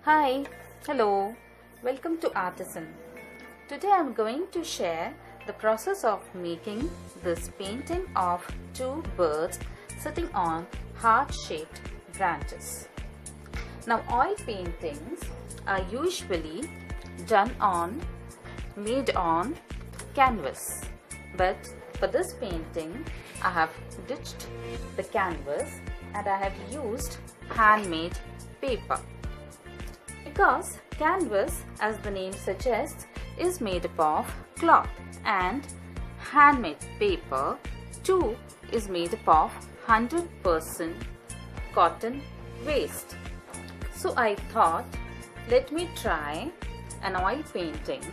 Hi, hello, welcome to Artisan. Today I am going to share the process of making this painting of two birds sitting on heart-shaped branches. Now oil paintings are usually made on canvas, but for this painting I have ditched the canvas and I have used handmade paper. Because canvas, as the name suggests, is made up of cloth and handmade paper too is made up of 100% cotton waste. So I thought, let me try an oil painting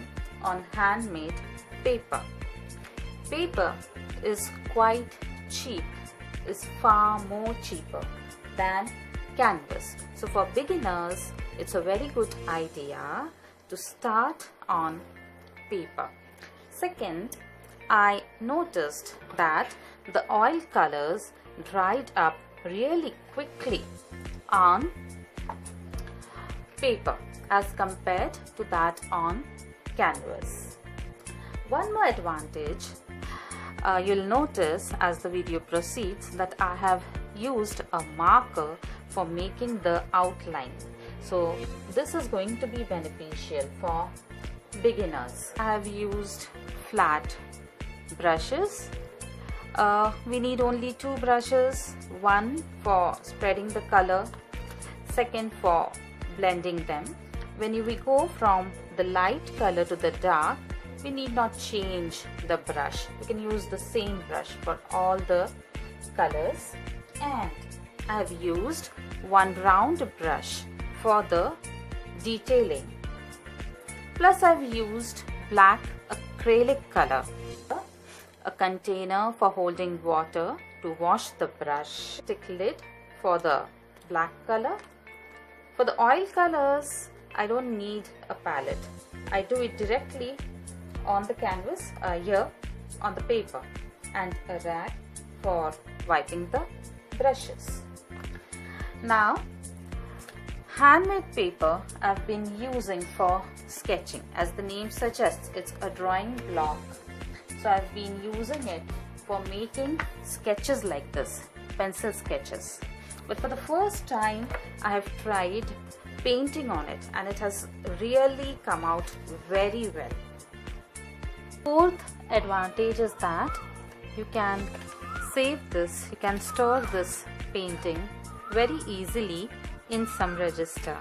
on handmade paper. Paper is quite cheap, is far more cheaper than canvas. So for beginners, it's a very good idea to start on paper. Second, I noticed that the oil colors dried up really quickly on paper as compared to that on canvas. One more advantage, you'll notice as the video proceeds that I have used a marker for making the outline. So this is going to be beneficial for beginners. I have used flat brushes. We need only two brushes, one for spreading the color, second for blending them. When we go from the light color to the dark, we need not change the brush. We can use the same brush for all the colors. And I have used one round brush for the detailing. Plus I've used black acrylic color, a container for holding water to wash the brush, stick lid for the black color. For the oil colors, I don't need a palette. I do it directly on the canvas, here on the paper, and a rag for wiping the brushes. Now, handmade paper I've been using for sketching. As the name suggests, it's a drawing block. So I've been using it for making sketches like this, pencil sketches. But for the first time, I have tried painting on it and it has really come out very well. Fourth advantage is that you can save this, you can store this painting very easily in some register.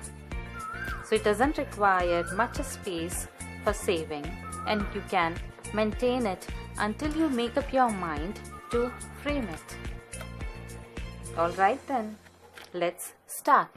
So it doesn't require much space for saving and you can maintain it until you make up your mind to frame it. Alright then, let's start.